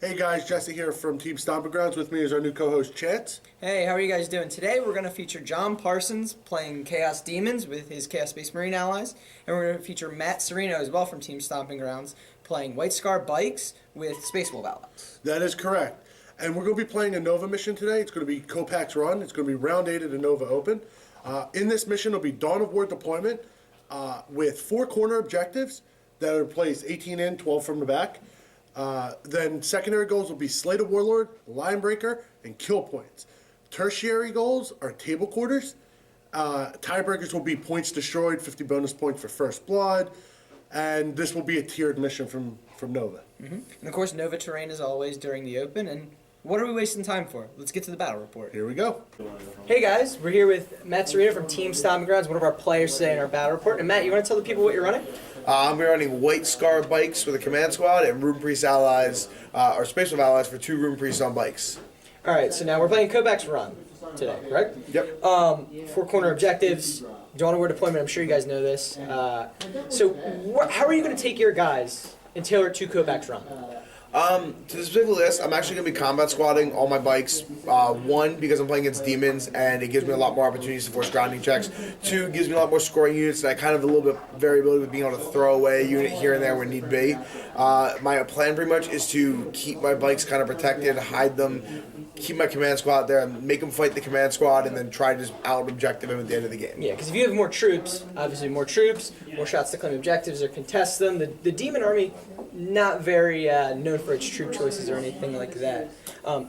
Hey guys, Jesse here from Team Stomping Grounds. With me is our new co-host, Chance. Hey, how are you guys doing? Today we're going to feature John Parsons playing Chaos Deamons with his Chaos Space Marine allies. And we're going to feature Matt Cerino as well from Team Stomping Grounds playing White Scar Bikes with Space Wolf allies. That is correct. And we're going to be playing a Nova mission today. It's going to be Kopak's Run. It's going to be round 8 at the Nova Open. In this mission, it'll be Dawn of War deployment with 4 corner objectives that are placed 18 in, 12 from the back. Then secondary goals will be Slay the Warlord, Line Breaker, and Kill Points. Tertiary goals are Table Quarters. Tiebreakers will be Points Destroyed, 50 bonus points for First Blood. And this will be a tiered mission from Nova. And of course, Nova terrain as always during the Open. And what are we wasting time for? Let's get to the battle report. Here we go. Hey guys, we're here with Matt Cerino from Team Stomping Grounds, one of our players today in our battle report. And Matt, you want to tell the people what you're running? I'm running White Scar bikes with a command squad and Rune Priest allies, or Space Wolf allies for 2 Rune Priests on bikes. Alright, so now we're playing Kopak's Run today, correct? Yep. 4 corner objectives, Dawn of War deployment, I'm sure you guys know this. So how are you going to take your guys and tailor it to Kopak's Run? To the specific list, I'm actually going to be combat squatting all my bikes. 1, because I'm playing against Deamons, and it gives me a lot more opportunities to force grounding checks. 2, gives me a lot more scoring units, and I kind of a little bit variability with being able to throw away a unit here and there when need be. My plan pretty much is to keep my bikes kind of protected, hide them, keep my command squad there, and make them fight the command squad, and then try to just out-objective them at the end of the game. Yeah, because if you have more troops, obviously more troops, more shots to claim objectives or contest them. The Demon Army, not very known for its troop choices or anything like that.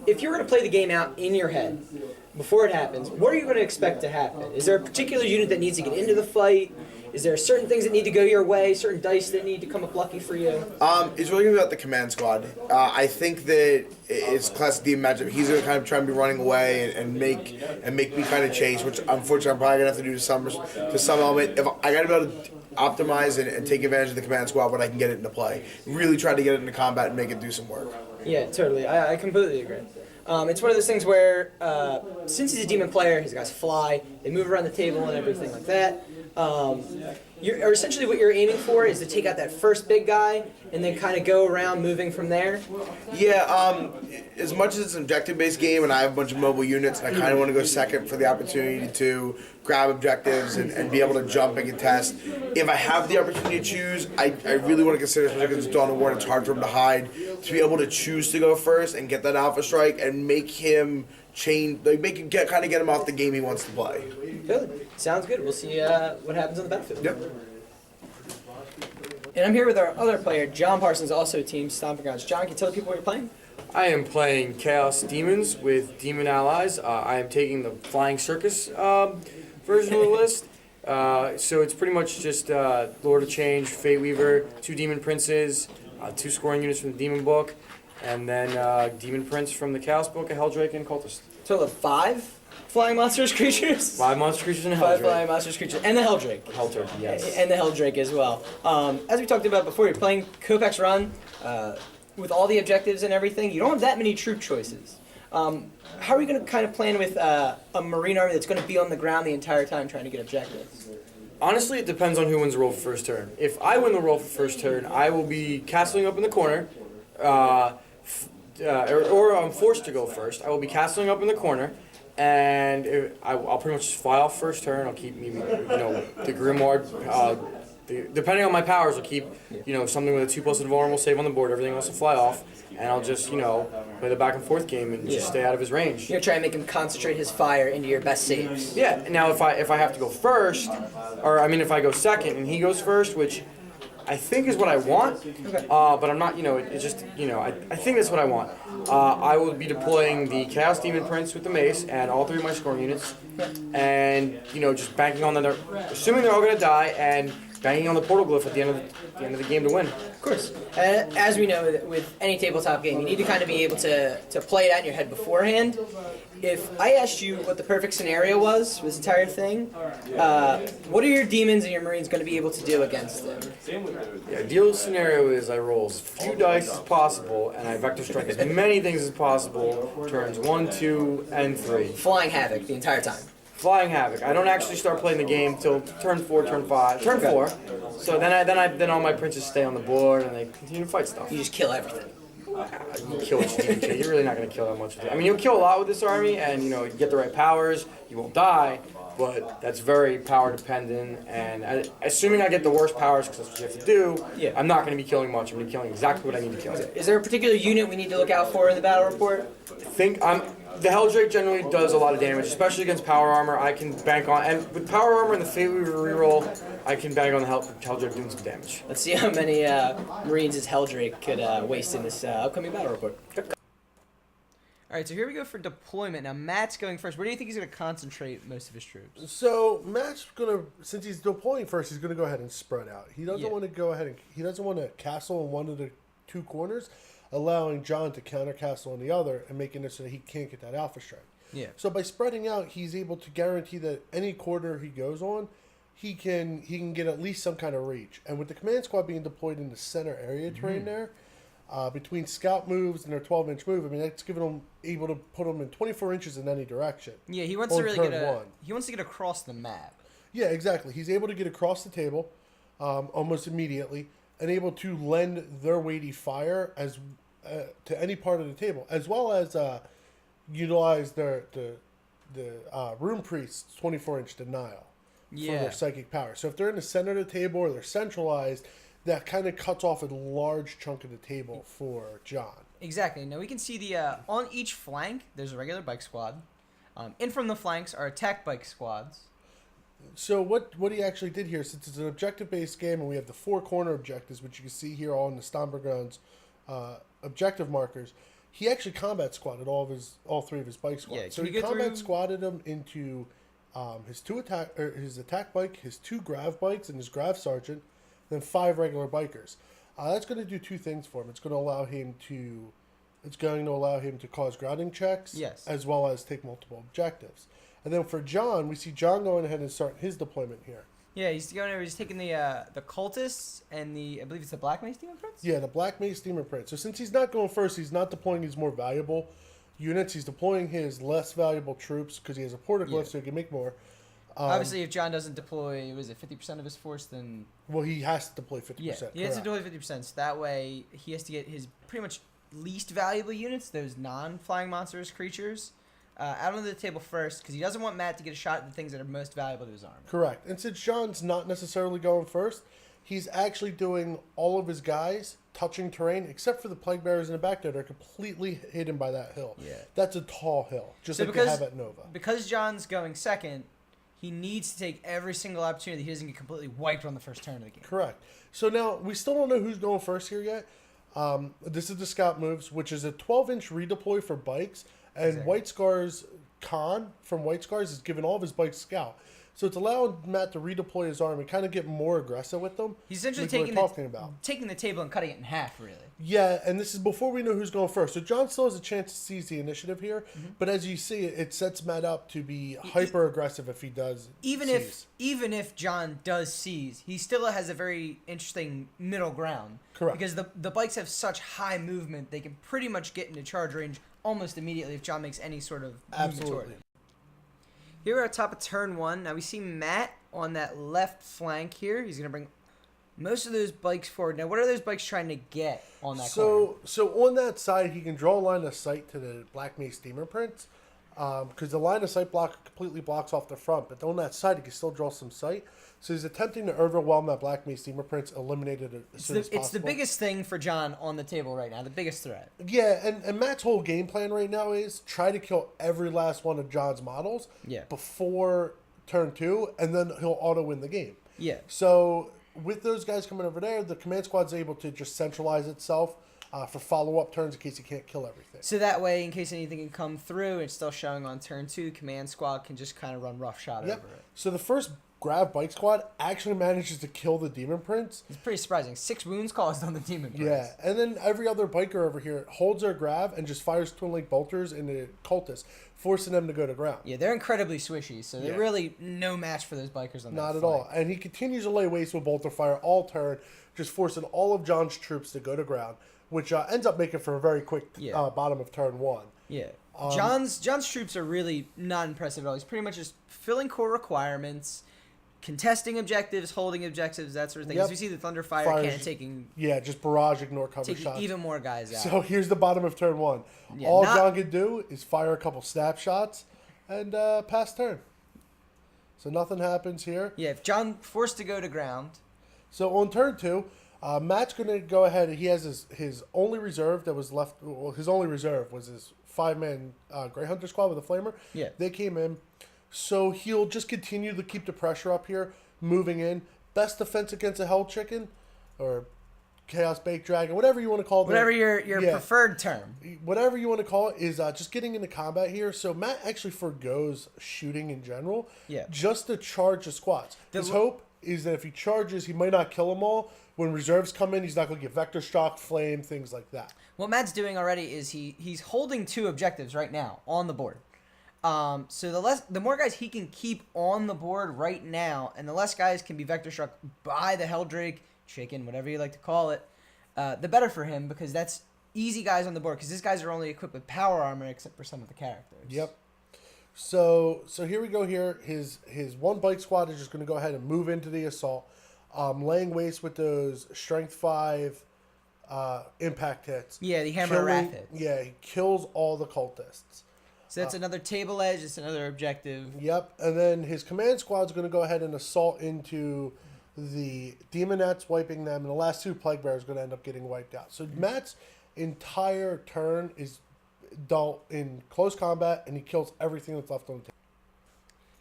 If you were going to play the game out in your head, before it happens, what are you going to expect to happen? Is there a particular unit that needs to get into the fight? Is there certain things that need to go your way, certain dice that need to come up lucky for you? It's really going to be about the command squad. I think that it's classic Demon matchup. He's going to kind of try and be running away and make me kind of chase, which unfortunately I'm probably going to have to do to some element. If I got to be able to optimize and take advantage of the command squad when I can get it into play. Really try to get it into combat and make it do some work. Yeah, totally. I completely agree. It's one of those things where, since he's a demon player, his guys fly, they move around the table and everything like that. Essentially what you're aiming for is to take out that first big guy and then kind of go around moving from there. Yeah, as much as it's an objective-based game and I have a bunch of mobile units, and I kind of want to go second for the opportunity to grab objectives and be able to jump and contest. If I have the opportunity to choose, I really want to consider, especially because it's Dawn of War and it's hard for him to hide, to be able to choose to go first and get that alpha strike and make him change, like kind of get him off the game he wants to play. Good. Sounds good. We'll see what happens on the battlefield. Yep. And I'm here with our other player, John Parsons, also Team Stomping Grounds. John, can you tell the people what you're playing? I am playing Chaos Deamons with Demon allies. I am taking the Flying Circus version of the list. So it's pretty much just Lord of Change, Fate Weaver, 2 Demon Princes, 2 scoring units from the Demon book, and then Demon Prince from the Chaos book, a Helldrake, and Cultist. Total of 5 flying monstrous creatures? 5 monster creatures and a 5 Helldrake. flying monstrous creatures. And the Helldrake. Helldrake, yes. And the Helldrake as well. As we talked about before, you're playing Kopak's Run with all the objectives and everything. You don't have that many troop choices. How are you going to kind of plan with a Marine army that's going to be on the ground the entire time trying to get objectives? Honestly, it depends on who wins the roll for first turn. If I win the roll for first turn, I will be castling up in the corner, or I'm forced to go first. I will be castling up in the corner, and I'll pretty much fly off first turn. I'll keep the Grimoire. Depending on my powers, I'll keep something with a 2+ invulnerable save on the board. Everything else will fly off, and I'll just play the back and forth game and just stay out of his range. You're trying to make him concentrate his fire into your best saves. Yeah. Now, if I have to go first, or I mean, if I go second and he goes first, which I think is what I want, but I'm not. It's just I think that's what I want. I will be deploying the Chaos Demon Prince with the mace and all 3 of my scoring units, and just banking on them. Assuming they're all going to die, and banging on the portal glyph at the end of the game to win. Of course. As we know, with any tabletop game, you need to kind of be able to play it out in your head beforehand. If I asked you what the perfect scenario was for this entire thing, what are your demons and your marines going to be able to do against them? The ideal scenario is I roll as few dice as possible, and I vector strike as many things as possible, turns 1, 2, and 3. Flying havoc the entire time. Flying Havoc. I don't actually start playing the game till turn 4, turn 5, turn 4. So then all my princes stay on the board and they continue to fight stuff. You just kill everything. You kill what you need to kill. You're really not going to kill that much with it. I mean, you'll kill a lot with this army, and you get the right powers. You won't die, but that's very power dependent. And assuming I get the worst powers, because that's what you have to do, Yeah. I'm not going to be killing much. I'm going to be killing exactly what I need to kill. Is there a particular unit we need to look out for in the battle report? The Helldrake generally does a lot of damage, especially against power armor. I can bank on, and with power armor and the Fate Weaver reroll, I can bank on the Helldrake doing some damage. Let's see how many Marines his Helldrake could waste in this upcoming battle report. Alright, so here we go for deployment. Now, Matt's going first. Where do you think he's going to concentrate most of his troops? So Matt's gonna, since he's deploying first, he's gonna go ahead and spread out. He doesn't Yeah. want to go ahead and he doesn't want to castle in one of the two corners, allowing John to counter castle on the other and making it so that he can't get that alpha strike. Yeah. So by spreading out, he's able to guarantee that any corner he goes on, he can get at least some kind of reach. And with the command squad being deployed in the center area terrain there, between scout moves and their 12-inch move, I mean that's giving them able to put them in 24 inches in any direction. Yeah, he wants to on really turn get one. he wants to get across the map. Yeah, exactly. He's able to get across the table almost immediately and able to lend their weighty fire as to any part of the table, as well as utilize the Rune Priest's 24-inch denial for their psychic power. So if they're in the center of the table or they're centralized, that kind of cuts off a large chunk of the table for John. Exactly. Now we can see the on each flank there's a regular bike squad. In from the flanks are attack bike squads. So what he actually did here, since it's an objective-based game and we have the 4 corner objectives, which you can see here all in the Stomping Grounds objective markers, he actually combat squatted all 3 of his bike squads. Yeah, so can he you get combat through- squatted them into his attack bike, his 2 grav bikes, and his grav sergeant, then 5 regular bikers. That's going to do 2 things for him. It's going to allow him to cause grounding checks, Yes. as well as take multiple objectives. And then for John, we see John going ahead and start his deployment here. Yeah, he's going over. He's taking the cultists and I believe it's the Black Mace Demon Prince. Yeah, the Black Mace Demon Prince. So since he's not going first, he's not deploying his more valuable units. He's deploying his less valuable troops because he has a portaglyph, so he can make more. Obviously, if John doesn't deploy, was it 50% of his force? Then Well, he has to deploy 50%. yeah, he has to deploy 50%. So that way, he has to get his pretty much least valuable units, those non-flying monstrous creatures, out onto the table first because he doesn't want Matt to get a shot at the things that are most valuable to his army. Correct. And since John's not necessarily going first, he's actually doing all of his guys touching terrain, except for the plague bearers in the back there. They're completely hidden by that hill. Yeah. That's a tall hill, just So like they have at Nova. Because John's going second, he needs to take every single opportunity that he doesn't get completely wiped on the first turn of the game. Correct. So now, we still don't know who's going first here yet. This is the scout moves, which is a 12-inch redeploy for bikes, and Exactly. White Scar's Khan from White Scars is giving all of his bikes scout. So it's allowing Matt to redeploy his arm and kind of get more aggressive with them. He's essentially like we taking were talking about. taking the table and cutting it in half, really. Yeah, and this is before we know who's going first. So John still has a chance to seize the initiative here, but as you see, it sets Matt up to be hyper aggressive if he does. Even if John does seize, he still has a very interesting middle ground. Correct. Because the bikes have such high movement, they can pretty much get into charge range almost immediately if John makes any sort of movement toward Absolutely. it. Here we're at top of turn 1. Now we see Matt on that left flank here. He's going to bring most of those bikes forward. Now, what are those bikes trying to get on that corner? So on that side, he can draw a line of sight to the Black Mace Demon Prince, because the line of sight block completely blocks off the front, but on that side, he can still draw some sight. So he's attempting to overwhelm that Black Mace Demon Prince, eliminated it as soon as possible. It's the biggest thing for John on the table right now, the biggest threat. Yeah, and Matt's whole game plan right now is try to kill every last one of John's models before turn 2, and then he'll auto-win the game. Yeah. So with those guys coming over there, the command squad's able to just centralize itself for follow-up turns in case he can't kill everything. So that way, in case anything can come through, it's still showing on turn 2, command squad can just kind of run roughshod over it. So the first Grav Bike Squad actually manages to kill the Demon Prince. It's pretty surprising. 6 wounds caused on the Demon Prince. Yeah, and then every other biker over here holds their Grav and just fires Twin Link Bolters into cultists, forcing them to go to ground. Yeah, they're incredibly swishy, so they're Yeah. really no match for those bikers on that Not at flank. all. And he continues to lay waste with Bolter Fire all turn, just forcing all of John's troops to go to ground, which ends up making for a very quick bottom of turn 1. Yeah. John's troops are really not impressive at all. He's pretty much just filling core requirements, contesting objectives, holding objectives, that sort of thing. Yep. As we see the Thunderfire Fires- cannon taking Yeah, just barrage, ignore cover shots. even more guys out. So here's the bottom of turn 1. Yeah, All not- John can do is fire a couple snapshots and pass turn. So nothing happens here. Yeah, if John forced to go to ground, So on turn 2, Matt's going to go ahead. He has his only reserve that was left. Well, his only reserve was his 5-man Grey Hunter squad with a flamer. Yeah. They came in. So he'll just continue to keep the pressure up here, moving in. Best defense against a Hell Chicken or Chaos Baked Dragon, whatever you want to call it. whatever your Yeah. preferred term. Whatever you want to call it, is just getting into combat here. So Matt actually forgoes shooting in general, Yeah. just to charge the squads. His lo- hope is that if he charges, he might not kill them all. When reserves come in, he's not going to get vector shock, flame, things like that. What Matt's doing already is he's holding 2 objectives right now on the board. So the more guys he can keep on the board right now, and the less guys can be vector struck by the Helldrake, chicken, whatever you like to call it, the better for him, because that's easy guys on the board. Because these guys are only equipped with power armor except for some of the characters. Yep. So here we go. Here, his 1 bike squad is just going to go ahead and move into the assault, laying waste with those strength 5 impact hits. Yeah, the hammer wrath hits. Yeah, he kills all the cultists. So that's another table edge. It's another objective. Yep, and then his command squad's going to go ahead and assault into the Demonettes, wiping them, and the last 2 Plague Bearers are going to end up getting wiped out. So Matt's entire turn is dealt in close combat, and he kills everything that's left on the table.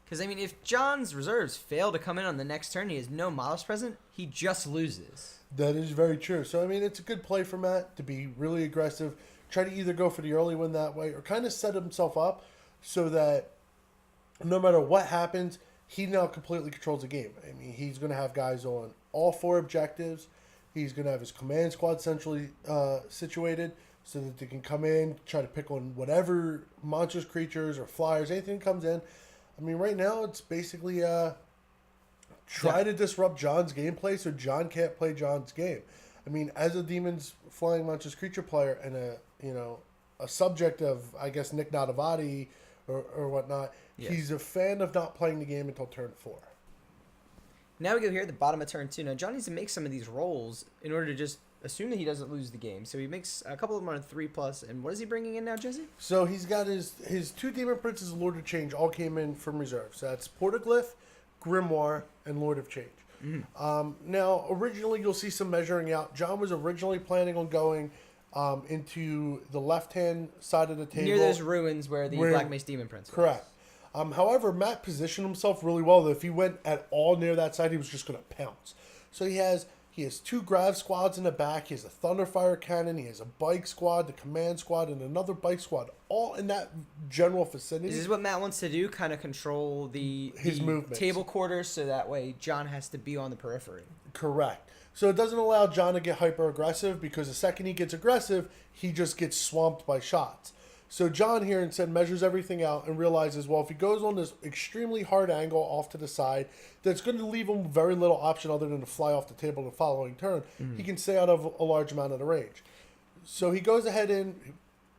Because, I mean, if John's reserves fail to come in on the next turn, he has no models present, he just loses. That is very true. So, I mean, it's a good play for Matt to be really aggressive, try to either go for the early win that way, or kind of set himself up so that no matter what happens, he now completely controls the game. I mean, he's going to have guys on all 4 objectives. He's going to have his command squad centrally situated so that they can come in, try to pick on whatever monstrous creatures or flyers, anything that comes in. I mean, right now it's basically try to disrupt John's gameplay so John can't play John's game. I mean, as a Demon's flying monstrous creature player and a subject of, I guess, Nick Nadavati or whatnot, Yes. he's a fan of not playing the game until turn 4. Now we go here at the bottom of turn 2. Now, John needs to make some of these rolls in order to just assume that he doesn't lose the game. So he makes a couple of them on a 3+. And what is he bringing in now, Jesse? So he's got his 2 Demon Princes of Lord of Change all came in from reserve. So that's Portaglyph, Grimoire, and Lord of Change. Now, originally you'll see some measuring out. John was originally planning on going into the left-hand side of the table. Near those ruins where the Where- Black Mace Demon Prince was. Correct. However, Matt positioned himself really well that if he went at all near that side, he was just going to pounce. So he has 2 Grav squads in the back. He has a Thunderfire cannon. He has a bike squad, the command squad, and another bike squad, all in that general vicinity. Is this what Matt wants to do? Kind of control His the movements. table quarters so that way John has to be on the periphery. Correct. So it doesn't allow John to get hyper aggressive because the second he gets aggressive, he just gets swamped by shots. So John here instead measures everything out and realizes, well, if he goes on this extremely hard angle off to the side, that's going to leave him very little option other than to fly off the table the following turn. He can stay out of a large amount of the range. So he goes ahead and,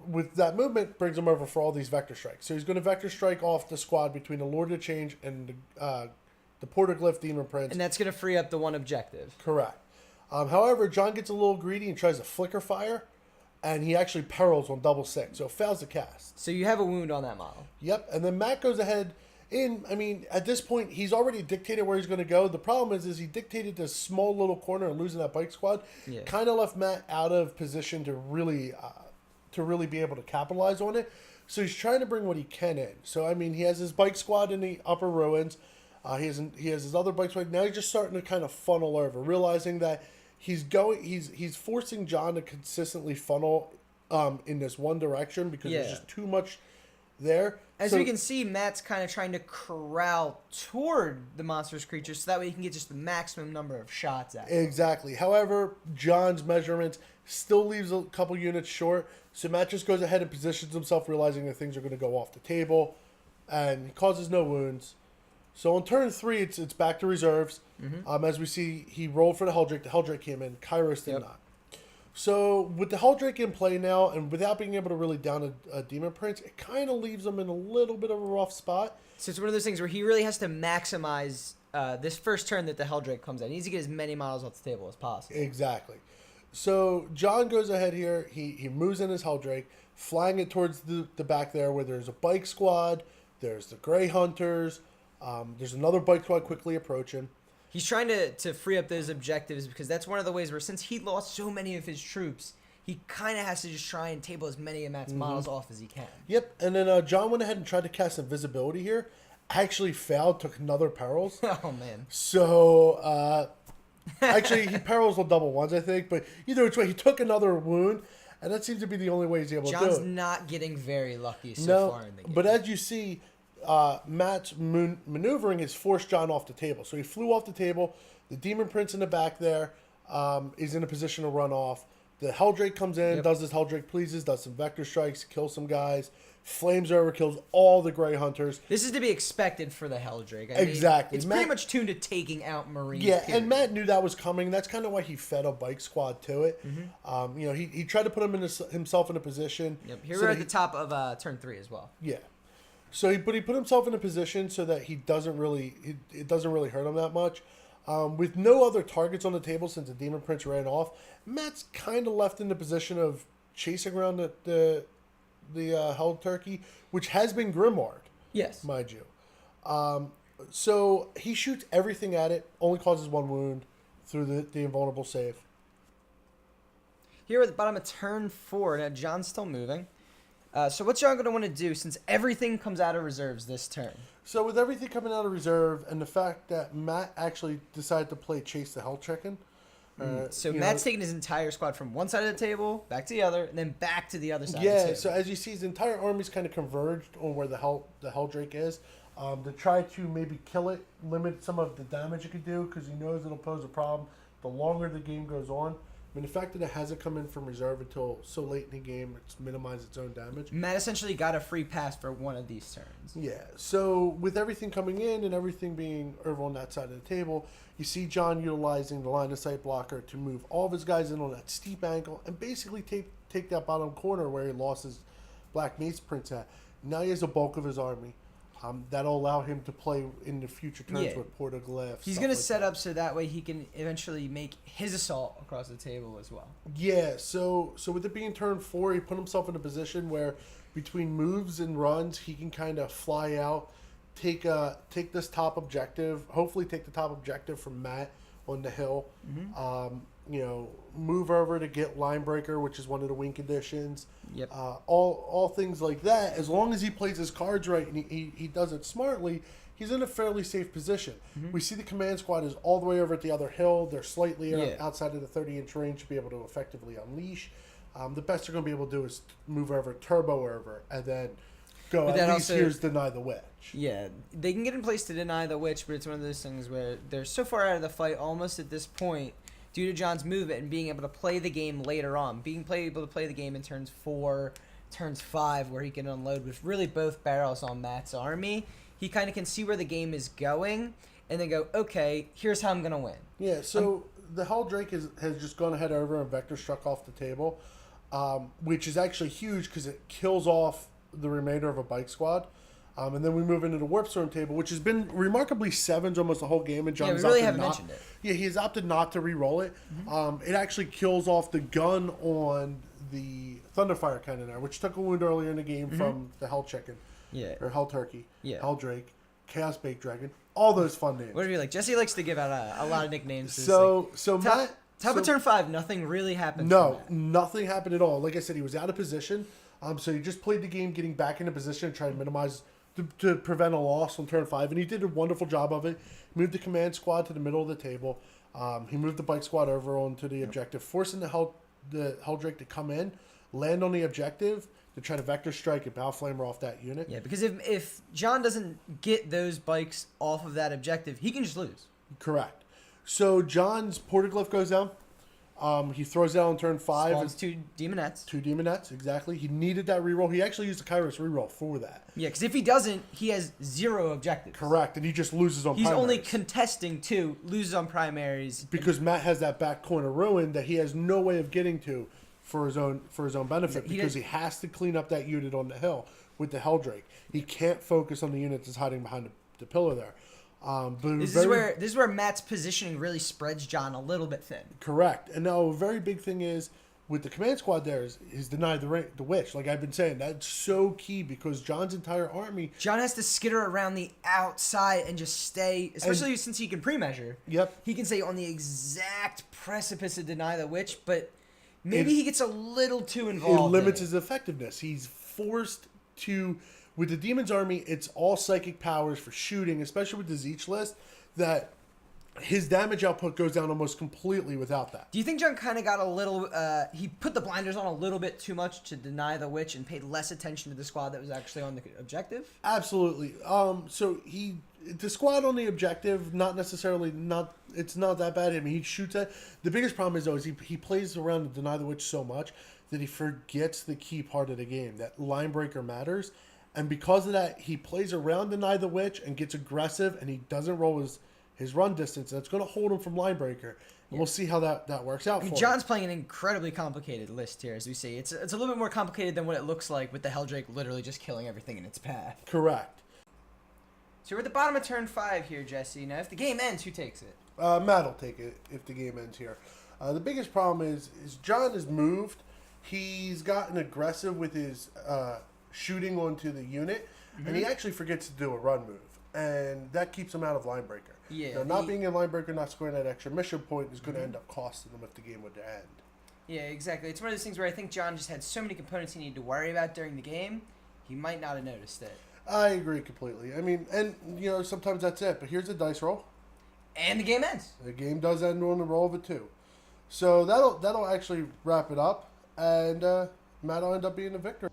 with that movement, brings him over for all these vector strikes. So he's going to vector strike off the squad between the Lord of Change and the Portaglyph Demon Prince. And that's going to free up the 1 objective. Correct. However, John gets a little greedy and tries to flicker fire, and he actually perils on double 6, so fails the cast. So you have a wound on that model. Yep, and then Matt goes ahead in. I mean, at this point, he's already dictated where he's going to go. The problem is he dictated this small little corner and losing that bike squad. Yeah. Kind of left Matt out of position to really be able to capitalize on it. So he's trying to bring what he can in. So I mean, he has his bike squad in the upper ruins. He has his other bike squad. Now he's just starting to kind of funnel over, realizing that he's forcing John to consistently funnel in this one direction because there's just too much there. As So- we can see, Matt's kind of trying to corral toward the monstrous creatures so that way he can get just the maximum number of shots at it. Exactly. However, John's measurements still leaves a couple units short. So Matt just goes ahead and positions himself, realizing that things are going to go off the table, and he causes no wounds. So on turn 3, it's back to reserves. As we see, he rolled for the Helldrake. The Helldrake came in. Kairos did not. So with the Helldrake in play now, and without being able to really down a Demon Prince, it kind of leaves him in a little bit of a rough spot. So it's one of those things where he really has to maximize this first turn that the Helldrake comes in. He needs to get as many models off the table as possible. Exactly. So John goes ahead here. He moves in his Helldrake, flying it towards the back there where there's a bike squad. There's the Grey Hunters. There's another bike squad quickly approaching. He's trying to free up those objectives because that's one of the ways where since he lost so many of his troops, he kind of has to just try and table as many of Matt's models off as he can. Yep, and then John went ahead and tried to cast invisibility here. Actually failed, took another perils. Oh, man. So, actually, he perils on double ones, I think. But either which way, he took another wound, and that seems to be the only way he's able to do it. John's not getting very lucky so far in the game. But as you see, Matt's maneuvering has forced John off the table. So he flew off the table. The Demon Prince in the back there is in a position to run off. The Helldrake comes in, does his Helldrake pleases, does some vector strikes, kills some guys, flames over, kills all the Grey Hunters. This is to be expected for the Helldrake. Exactly. It's pretty much tuned to taking out Marines. Yeah, period. and Matt knew that was coming. That's kind of why he fed a bike squad to it. He tried to put himself in a position. Yep. Here so we're that at the top of turn 3 as well. Yeah. So he put himself in a position so that it doesn't really hurt him that much. With no other targets on the table since the Demon Prince ran off, Matt's kind of left in the position of chasing around the Hell Turkey, which has been grimoired. Yes. Mind you. So he shoots everything at it, only causes 1 wound through the invulnerable save. Here at the bottom of turn 4, now John's still moving. So what's John going to want to do since everything comes out of reserves this turn? So with everything coming out of reserve and the fact that Matt actually decided to play Chase the Hell Chicken. So Matt's taking his entire squad from one side of the table, back to the other, and then back to the other side of the Yeah, table. so as you see, his entire army's kind of converged on where the Helldrake is to try to maybe kill it, limit some of the damage it could do because he knows it'll pose a problem the longer the game goes on. I mean, the fact that it hasn't come in from reserve until so late in the game, it's minimized its own damage. Matt essentially got a free pass for one of these turns. Yeah, so with everything coming in and everything being over on that side of the table, you see John utilizing the line of sight blocker to move all of his guys in on that steep angle and basically take that bottom corner where he lost his Black Mace Prince at. Now he has a bulk of his army. That'll allow him to play in the future turns with Portaglyph. He's going to set up so that way he can eventually make his assault across the table as well. Yeah, so with it being turn 4, he put himself in a position where between moves and runs, he can kind of fly out, take this top objective, hopefully take the top objective from Matt on the hill. Move over to get Line Breaker, which is one of the win conditions. Yep. All things like that. As long as he plays his cards right and he does it smartly, he's in a fairly safe position. We see the command squad is all the way over at the other hill. They're slightly outside of the 30-inch range to be able to effectively unleash. The best they're going to be able to do is move over, turbo over, and then go. At least here's deny the witch. Yeah, they can get in place to deny the witch, but it's one of those things where they're so far out of the fight almost at this point due to John's movement and being able to play the game later on, able to play the game in turns 4, turns 5, where he can unload with really both barrels on Matt's army. He kind of can see where the game is going and then go, okay, here's how I'm going to win. Yeah, so the Helldrake has just gone ahead over and vector struck off the table, which is actually huge because it kills off the remainder of a bike squad. And then we move into the Warp Storm table, which has been remarkably 7s almost the whole game. And John we really haven't mentioned it. Yeah, he has opted not to re-roll it. It actually kills off the gun on the Thunderfire Cannoneer, which took a wound earlier in the game from the Hell Chicken. Yeah. Or Hell Turkey. Yeah. Helldrake. Chaos Baked Dragon. All those fun names. Whatever you like. Jesse likes to give out a lot of nicknames. Top of turn 5, nothing really happened. No, nothing happened at all. Like I said, he was out of position. So he just played the game getting back into position, trying to minimize to prevent a loss on turn 5, and he did a wonderful job of it. He moved the command squad to the middle of the table. He moved the bike squad over onto the objective, forcing the Helldrake to come in, land on the objective to try to vector strike and bow flamer off that unit. Yeah, because if John doesn't get those bikes off of that objective, he can just lose. Correct. So John's Portaglyph goes down. He throws down on turn 5. Spawns 2 Demonettes. 2 Demonettes, exactly. He needed that reroll. He actually used the Kairos reroll for that. Yeah, because if he doesn't, he has 0 objectives. Correct, and he just loses on He's primaries. only contesting 2, loses on primaries. Because Matt has that back corner ruin that he has no way of getting to for his own benefit, because he has to clean up that unit on the hill with the Helldrake. He can't focus on the unit that's hiding behind the pillar there. But This is where Matt's positioning really spreads John a little bit thin. correct. And now a very big thing is with the command squad there is deny the witch. Like I've been saying, that's so key because John's entire army. John has to skitter around the outside and just stay, especially since he can pre-measure. Yep. He can stay on the exact precipice of deny the witch, but maybe he gets a little too involved. It limits in his effectiveness. He's forced to. With the Demon's army, it's all psychic powers for shooting, especially with the Zeech list, that his damage output goes down almost completely without that. Do you think John kind of got a little, he put the blinders on a little bit too much to deny the witch and paid less attention to the squad that was actually on the objective? Absolutely. So the squad on the objective, it's not that bad. I mean, he shoots at. The biggest problem is, though, is he plays around to deny the witch so much that he forgets the key part of the game, that line breaker matters. And because of that, he plays around deny the witch and gets aggressive, and he doesn't roll his run distance. That's going to hold him from line breaker. And we'll see how that works out for him. John's playing an incredibly complicated list here, as we see. It's a little bit more complicated than what it looks like with the Helldrake literally just killing everything in its path. Correct. So we're at the bottom of turn 5 here, Jesse. Now, if the game ends, who takes it? Matt will take it if the game ends here. The biggest problem is John has moved. He's gotten aggressive with his shooting onto the unit, and he actually forgets to do a run move. And that keeps him out of line breaker. Yeah, Now, not being in line breaker, not scoring that extra mission point is going to end up costing him if the game would end. Yeah, exactly. It's one of those things where I think John just had so many components he needed to worry about during the game, he might not have noticed it. I agree completely. I mean, and sometimes that's it. But here's a dice roll. And the game ends. The game does end on the roll of a 2. So that'll actually wrap it up, and Matt will end up being the victor.